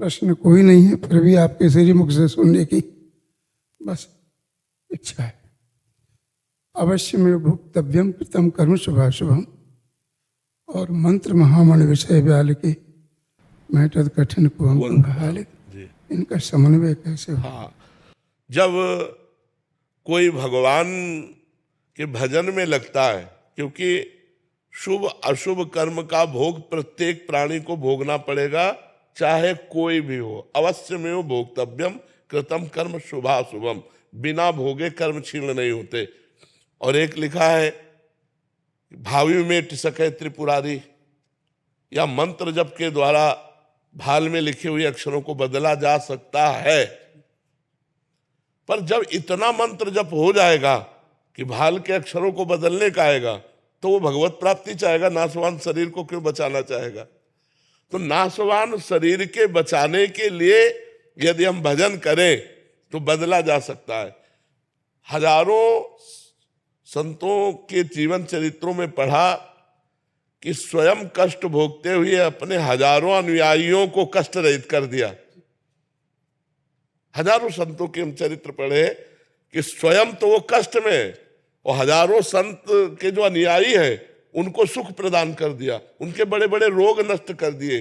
प्रश्न कोई नहीं है, फिर भी आपके श्री मुख से सुनने की बस इच्छा है। अवश्य में भुक्तव्यम कृतम कर्म शुभाशुभम और मंत्र महामणि विषय व्याल की मैटर कठिन कुंभ हाल, इनका समन्वय कैसे हो? हाँ, जब कोई भगवान के भजन में लगता है, क्योंकि शुभ अशुभ कर्म का भोग प्रत्येक प्राणी को भोगना पड़ेगा, चाहे कोई भी हो। अवश्य में वो भोक्तव्यम कृतम कर्म शुभाशुभम, बिना भोगे कर्म क्षीण नहीं होते। और एक लिखा है भावी में सके त्रिपुरारी, या मंत्र जप के द्वारा भाल में लिखे हुए अक्षरों को बदला जा सकता है। पर जब इतना मंत्र जप हो जाएगा कि भाल के अक्षरों को बदलने का आएगा, तो वो भगवत प्राप्ति चाहेगा, नाशवान शरीर को क्यों बचाना चाहेगा? तो नाशवान शरीर के बचाने के लिए यदि हम भजन करें तो बदला जा सकता है। हजारों संतों के जीवन चरित्रों में पढ़ा कि स्वयं कष्ट भोगते हुए अपने हजारों अनुयायियों को कष्ट रहित कर दिया। हजारों संतों के हम चरित्र पढ़े कि स्वयं तो वो कष्ट में, और हजारों संत के जो अनुयायी हैं उनको सुख प्रदान कर दिया, उनके बड़े बड़े रोग नष्ट कर दिए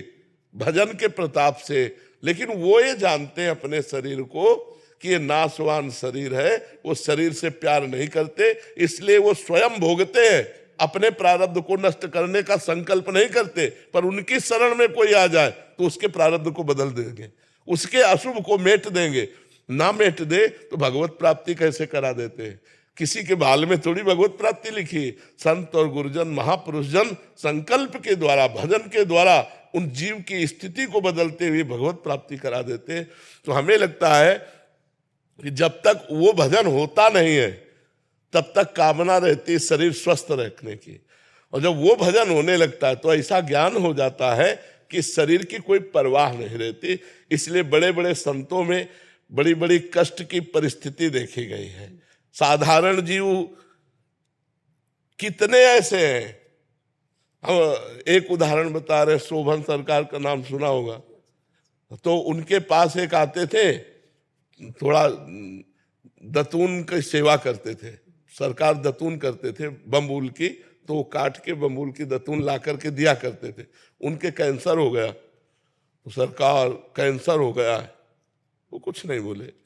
भजन के प्रताप से। लेकिन वो ये जानते हैं अपने शरीर को कि ये नाशवान शरीर है, वो शरीर से प्यार नहीं करते, इसलिए वो स्वयं भोगते हैं, अपने प्रारब्ध को नष्ट करने का संकल्प नहीं करते। पर उनकी शरण में कोई आ जाए तो उसके प्रारब्ध को बदल देंगे, उसके अशुभ को मेट देंगे। ना मेट दे तो भगवत प्राप्ति कैसे करा देते हैं? किसी के बाल में थोड़ी भगवत प्राप्ति लिखी। संत और गुरुजन महापुरुष जन संकल्प के द्वारा, भजन के द्वारा उन जीव की स्थिति को बदलते हुए भगवत प्राप्ति करा देते हैं। तो हमें लगता है कि जब तक वो भजन होता नहीं है तब तक कामना रहती है शरीर स्वस्थ रखने की, और जब वो भजन होने लगता है तो ऐसा ज्ञान हो जाता है कि शरीर की कोई परवाह नहीं रहती। इसलिए बड़े बड़े संतों में बड़ी बड़ी कष्ट की परिस्थिति देखी गई है। साधारण जीव कितने ऐसे हैं। हम एक उदाहरण बता रहे, शोभन सरकार का नाम सुना होगा। तो उनके पास एक आते थे, थोड़ा दतून की सेवा करते थे, सरकार दतून करते थे बम्बूल की, तो वो काट के बम्बूल की दतून ला करके दिया करते थे। उनके कैंसर हो गया, तो सरकार कैंसर हो गया है, वो कुछ नहीं बोले।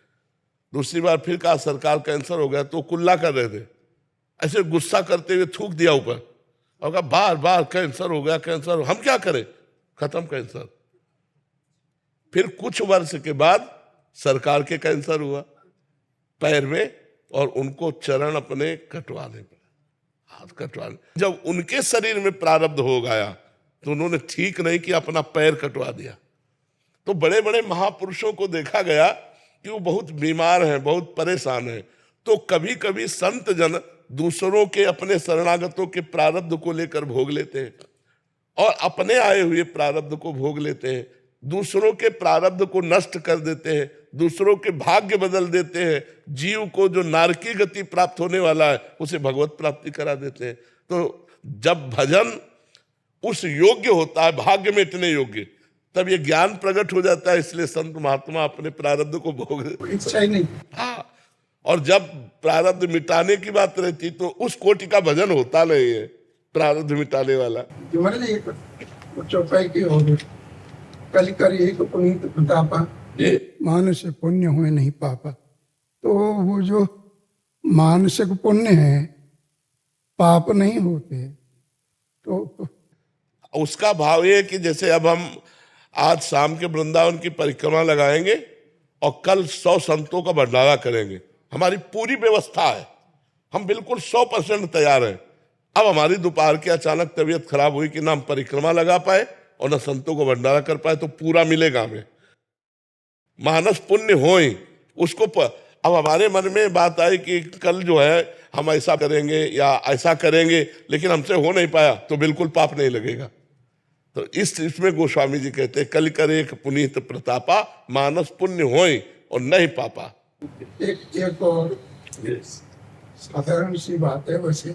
दूसरी बार फिर कहा सरकार कैंसर हो गया, तो कुल्ला कर रहे थे, ऐसे गुस्सा करते हुए थूक दिया ऊपर और कहा बार बार कैंसर हो गया, कैंसर, हम क्या करें, खत्म कैंसर। फिर कुछ वर्ष के बाद सरकार के कैंसर हुआ पैर में, और उनको चरण अपने कटवाने पड़े, हाथ कटवाने। जब उनके शरीर में प्रारब्ध हो गया तो उन्होंने ठीक नहीं किया, अपना पैर कटवा दिया। तो बड़े बड़े महापुरुषों को देखा गया कि वो बहुत बीमार हैं, बहुत परेशान हैं। तो कभी कभी संत जन दूसरों के, अपने शरणागतों के प्रारब्ध को लेकर भोग लेते हैं और अपने आए हुए प्रारब्ध को भोग लेते हैं, दूसरों के प्रारब्ध को नष्ट कर देते हैं, दूसरों के भाग्य बदल देते हैं। जीव को जो नारकी गति प्राप्त होने वाला है उसे भगवत प्राप्ति करा देते हैं। तो जब भजन उस योग्य होता है, भाग्य में इतने योग्य, तब ये ज्ञान प्रकट हो जाता है। इसलिए संत महात्मा अपने प्रारब्ध को भोग, इच्छा ही नहीं। हाँ, और जब प्रारब्ध मिटाने की बात रहती तो उस कोटि का भजन होता नहीं है, प्रारब्ध मिटाने वाला। चौपाई की होगी कल कर एक पुनीत प्रतापा, मानस पुण्य हुए नहीं पापा। तो वो जो मानसिक पुण्य है, पाप नहीं होते। तो उसका भाव ये कि जैसे अब हम आज शाम के वृंदावन की परिक्रमा लगाएंगे और कल 100 संतों का भंडारा करेंगे, हमारी पूरी व्यवस्था है, हम बिल्कुल 100% तैयार हैं। अब हमारी दोपहर की अचानक तबीयत खराब हुई कि ना हम परिक्रमा लगा पाए और ना संतों को भंडारा कर पाए, तो पूरा मिलेगा हमें। मानस पुण्य हो ही उसको अब हमारे मन में बात आई कि कल जो है हम ऐसा करेंगे या ऐसा करेंगे, लेकिन हमसे हो नहीं पाया, तो बिल्कुल पाप नहीं लगेगा। तो इसमें गोस्वामी जी कहते हैं कल करे एक पुनीत प्रतापा, मानस पुण्य होय और नहीं पापा। एक और साधारण सी बात है, वैसे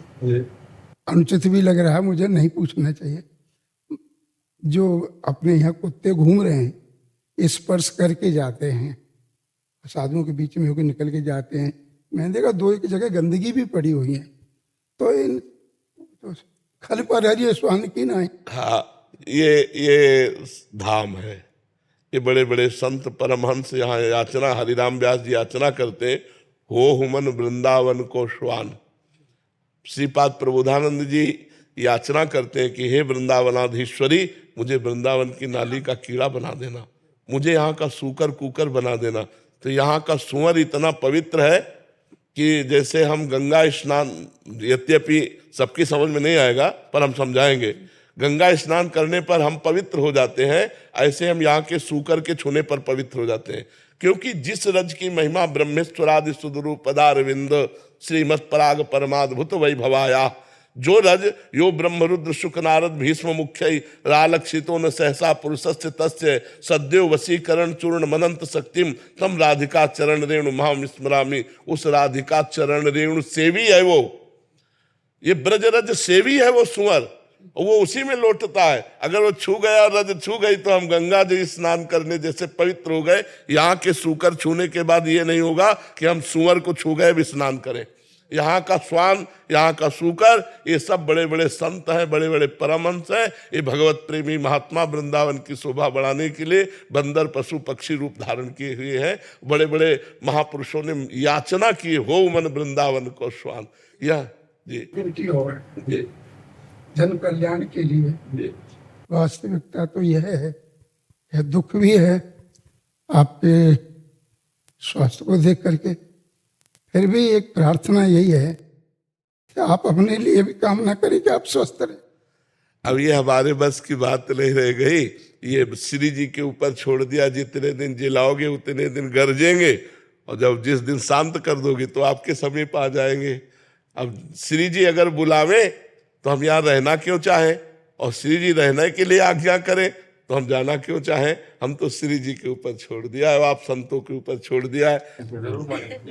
अनुचित भी लग रहा है, मुझे नहीं पूछना चाहिए। जो अपने यहाँ कुत्ते घूम रहे हैं स्पर्श करके जाते हैं, साधुओं के बीच में होकर निकल के जाते हैं। मैंने देखा दो एक जगह गंदगी भी पड़ी हुई है, तो इन तो खल पर हरि स्वान की ना है। हाँ, ये धाम है। ये बड़े बड़े संत परमहंस यहाँ याचना, हरिराम व्यास जी याचना करते, हो हुमन वृंदावन को श्वान। श्रीपाद प्रबोधानंद जी याचना करते हैं कि हे वृंदावनाधीश्वरी, मुझे वृंदावन की नाली का कीड़ा बना देना, मुझे यहाँ का सूकर कुकर बना देना। तो यहाँ का सुअर इतना पवित्र है कि जैसे हम गंगा स्नान, यद्यपि सबकी समझ में नहीं आएगा पर हम समझाएंगे, गंगा स्नान करने पर हम पवित्र हो जाते हैं, ऐसे हम यहाँ के सूकर के छूने पर पवित्र हो जाते हैं। क्योंकि जिस रज की महिमा ब्रह्मेश्वरादि सुदरूप पदारविंद श्रीमत् पराग परमाद्भुत वैभवाया, जो रज यो ब्रह्मरुद्र शुक नारद भीष्म मुख्य रालक्षितो न सहसा पुरुषस्य तस्य सद्यो वशीकरण चूर्ण मनंत शक्तिम तम राधिका चरण रेणु महाम स्मरामि। उस राधिका चरण रेणु सेवी है वो, ये ब्रज रज सेवी है वो सुअर, वो उसी में लौटता है। अगर वो छू गया, रज छू गई, तो हम गंगा जी स्नान करने जैसे पवित्र हो गए। यहाँ के सूकर छूने के बाद ये नहीं होगा कि हम सुअर को छू गए भी स्नान करें। यहाँ का स्वान, यहाँ का सूकर, ये सब बड़े बड़े संत हैं, बड़े बड़े परमहंस हैं। ये भगवत प्रेमी महात्मा वृंदावन की शोभा बढ़ाने के लिए बंदर पशु पक्षी रूप धारण किए हुए हैं। बड़े बड़े महापुरुषों ने याचना की, हो मन वृंदावन को स्वान। यह जी जन कल्याण के लिए वास्तविकता तो यह है, यह दुख भी है आपके स्वास्थ्य को देख करके। फिर भी एक प्रार्थना यही है कि आप अपने लिए भी कामना करें कि आप स्वस्थ रहें। अब ये हमारे बस की बात नहीं रह गई, ये श्री जी के ऊपर छोड़ दिया। जितने दिन जिलाओगे उतने दिन गरजेंगे, और जब जिस दिन शांत कर दोगे तो आपके समीप आ जाएंगे। अब श्री जी अगर बुलावे तो हम यहाँ रहना क्यों चाहें, और श्री जी रहने के लिए आज्ञा करें तो हम जाना क्यों चाहें। हम तो श्री जी के ऊपर छोड़ दिया है, आप संतों के ऊपर छोड़ दिया है।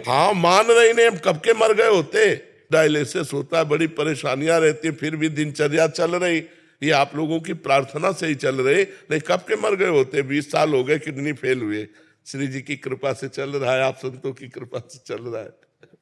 हाँ, मान रहे नहीं, हम कब के मर गए होते। डायलिसिस होता है, बड़ी परेशानियां रहती, फिर भी दिनचर्या चल रही। ये आप लोगों की प्रार्थना से ही चल रही, नहीं कब के मर गए होते। 20 साल हो गए, किडनी फेल हुए। श्री जी की कृपा से चल रहा है, आप संतों की कृपा से चल रहा है।